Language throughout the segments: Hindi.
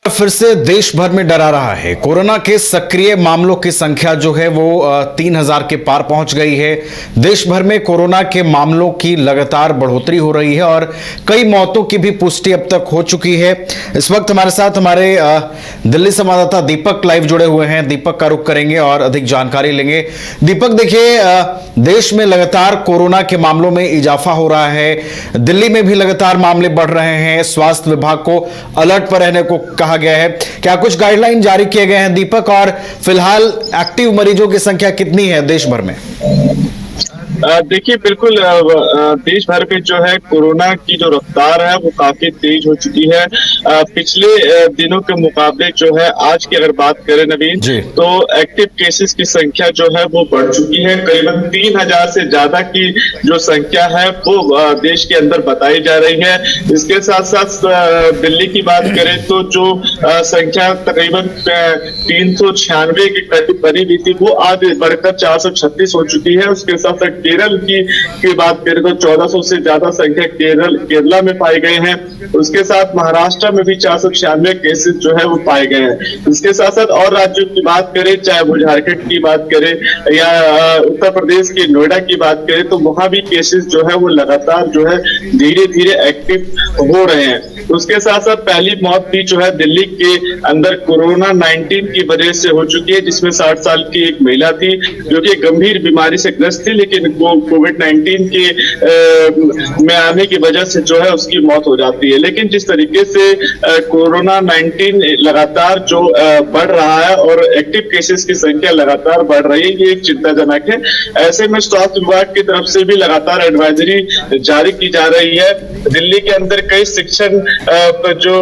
फिर से देश भर में डरा रहा है। कोरोना के सक्रिय मामलों की संख्या जो है वो 3000 के पार पहुंच गई है। देश भर में कोरोना के मामलों की लगातार बढ़ोतरी हो रही है और कई मौतों की भी पुष्टि अब तक हो चुकी है। इस वक्त हमारे साथ हमारे दिल्ली संवाददाता दीपक लाइव जुड़े हुए हैं। दीपक का रुख करेंगे और अधिक जानकारी लेंगे। दीपक, देखिए, देश में लगातार कोरोना के मामलों में इजाफा हो रहा है। दिल्ली में भी लगातार मामले बढ़ रहे हैं। स्वास्थ्य विभाग को अलर्ट पर रहने को कहा गया है। क्या कुछ गाइडलाइन जारी किए गए हैं दीपक, और फिलहाल एक्टिव मरीजों की संख्या कितनी है देश भर में? देखिए, बिल्कुल देश भर में जो है कोरोना की जो रफ्तार है वो काफी तेज हो चुकी है। पिछले दिनों के मुकाबले जो है आज की अगर बात करें नवीन, तो एक्टिव केसेस की संख्या जो है वो बढ़ चुकी है। करीबन 3000 से ज्यादा की जो संख्या है वो देश के अंदर बताई जा रही है। इसके साथ साथ दिल्ली की बात करें तो जो संख्या तकरीबन 396 के करीब बनी हुई थी वो आज बढ़कर 436 हो चुकी है। उसके साथ साथ केरल की बात करें तो 1400 से ज्यादा संख्या केरला में पाए गए हैं। उसके साथ महाराष्ट्र में भी 496 केसेस जो है वो पाए गए हैं। इसके साथ साथ और राज्यों की बात करें, चाहे वो झारखंड की बात करें या उत्तर प्रदेश की नोएडा की बात करें, तो वहां भी केसेस जो है वो लगातार जो है धीरे धीरे एक्टिव हो रहे हैं। उसके साथ साथ पहली मौत भी जो है दिल्ली के अंदर कोरोना 19 की वजह से हो चुकी है, जिसमें 60 साल की एक महिला थी जो कि गंभीर बीमारी से ग्रस्त थी, लेकिन वो कोविड-19 के में आने की वजह से जो है उसकी मौत हो जाती है। लेकिन जिस तरीके से कोरोना 19 लगातार जो बढ़ रहा है और एक्टिव केसेस की संख्या लगातार बढ़ रही है, ये एक चिंताजनक है। ऐसे में स्वास्थ्य विभाग की तरफ से भी लगातार एडवाइजरी जारी की जा रही है। दिल्ली के अंदर कई शिक्षण जो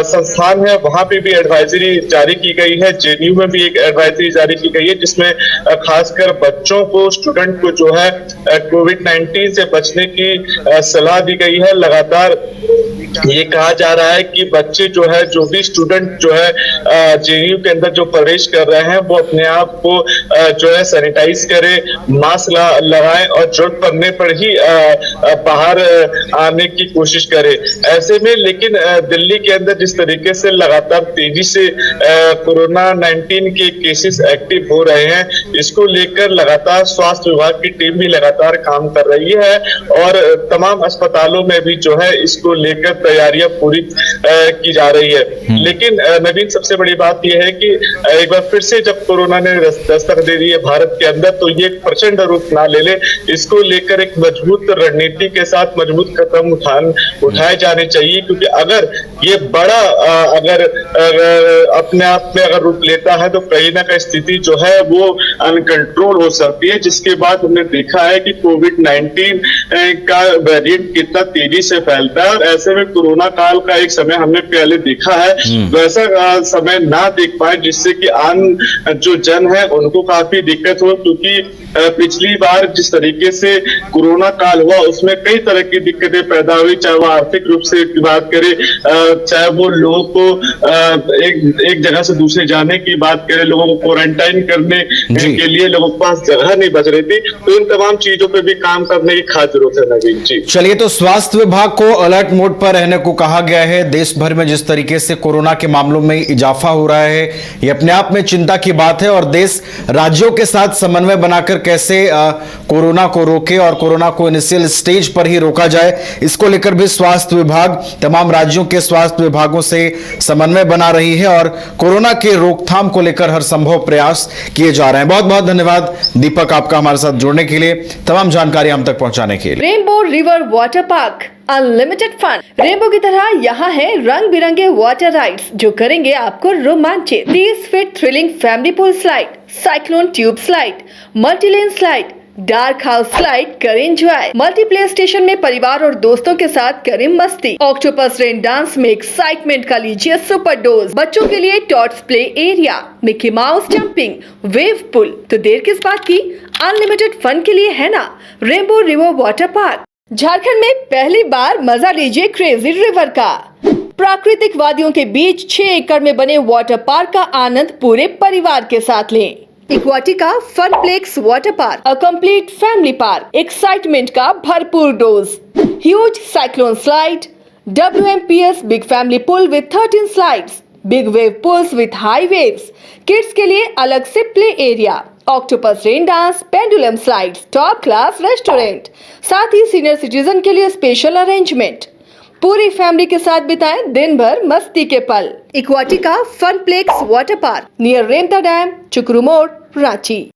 संस्थान है वहां पे भी एडवाइजरी जारी की गई है। जेएनयू में भी एक एडवाइजरी जारी की गई है, जिसमें खासकर बच्चों को, स्टूडेंट को जो है कोविड-19 से बचने की सलाह दी गई है। लगातार ये कहा जा रहा है कि बच्चे जो है, जो भी स्टूडेंट जो है जेएनयू के अंदर जो प्रवेश कर रहे हैं, वो अपने आप को जो है सैनिटाइज करें, मास्क लगाएं और जरूरत पड़ने पर ही बाहर आने की कोशिश करें। ऐसे में लेकिन दिल्ली के अंदर जिस तरीके से लगातार तेजी से कोरोना 19 के केसेस एक्टिव हो रहे हैं, इसको लेकर लगातार स्वास्थ्य विभाग की टीम भी लगातार काम कर रही है और तमाम अस्पतालों में भी जो है इसको लेकर तैयारियां पूरी की जा रही है। लेकिन नवीन, सबसे बड़ी बात यह है कि एक बार फिर से जब कोरोना ने दस्तक दे दी है भारत के अंदर, तो ये प्रचंड रूप ना ले ले। इसको लेकर एक मजबूत रणनीति के साथ मजबूत कदम उठाए जाने चाहिए, क्योंकि अगर ये बड़ा अगर अपने आप में अगर रूप लेता है तो कहीं ना कहीं स्थिति जो है वो अनकंट्रोल हो सकती है। जिसके बाद हमने देखा है कि कोविड-19 का वेरिएंट कितना तेजी से फैलता है, और ऐसे में कोरोना काल का एक समय हमने पहले देखा है, वैसा समय ना देख पाए, जिससे कि आम जो जन है उनको काफी दिक्कत हो। क्योंकि पिछली बार जिस तरीके से कोरोना काल हुआ उसमें कई तरह की दिक्कतें पैदा हुई, चाहे वो आर्थिक रूप से बात करें, चाहे वो लोगों को एक जगह से दूसरे जाने की बात करें, लोगों को क्वारंटाइन करने के लिए लोगों के पास जगह नहीं बच रही थी। तो इन तमाम चीजों पे भी काम करने की खास जरूरत है नवीन जी। चलिए, तो स्वास्थ्य विभाग को अलर्ट मोड पर रहने को कहा गया है। देश भर में जिस तरीके से कोरोना के मामलों में इजाफा हो रहा है, ये अपने आप में चिंता की बात है, और देश राज्यों के साथ समन्वय बनाकर कैसे कोरोना को रोके और कोरोना को इनिशियल स्टेज पर ही रोका जाए, इसको लेकर भी स्वास्थ्य विभाग तमाम राज्यों के स्वास्थ्य विभागों से समन्वय बना रही है और कोरोना के रोकथाम को लेकर हर संभव प्रयास किए जा रहे हैं। बहुत बहुत धन्यवाद दीपक, आपका हमारे साथ जुड़ने के लिए, तमाम जानकारी हम तक पहुंचाने के लिए। Rainbow river water park, unlimited fun. Rainbow की तरह यहाँ है रंग बिरंगे वाटर राइड्स जो करेंगे आपको रोमांचित। 30 feet thrilling family pool slide, cyclone tube slide, multilane slide, dark house slide करें एंजॉय। मल्टी प्ले स्टेशन में परिवार और दोस्तों के साथ करें मस्ती। ऑक्टोपस रेन डांस में एक्साइटमेंट का लीजिए सुपर डोज। बच्चों के लिए tots play area, Mickey Mouse jumping, wave pool. तो देर किस बात की, अनलिमिटेड फन के लिए है ना rainbow river water park. Jharkhand में पहली बार मजा लीजिए क्रेजी रिवर का। प्राकृतिक वादियों के बीच 6 एकड़ में बने वाटर पार्क का आनंद पूरे परिवार के साथ लें। Aquatica Funplex water park, a complete family park, excitement का भरपूर dose, huge cyclone slide, WMPS Big Family Pool with 13 slides, Big Wave Pools with high waves, kids के लिए अलग से play area, octopus rain dance, pendulum slides, top class restaurant, साथ ही सीनियर सिटीजन के लिए स्पेशल अरेंजमेंट। पूरी फैमिली के साथ बिताएं दिन भर मस्ती के पल। इक्वाटिका Funplex water park near Remta dam, चुकरू मोड़, रांची।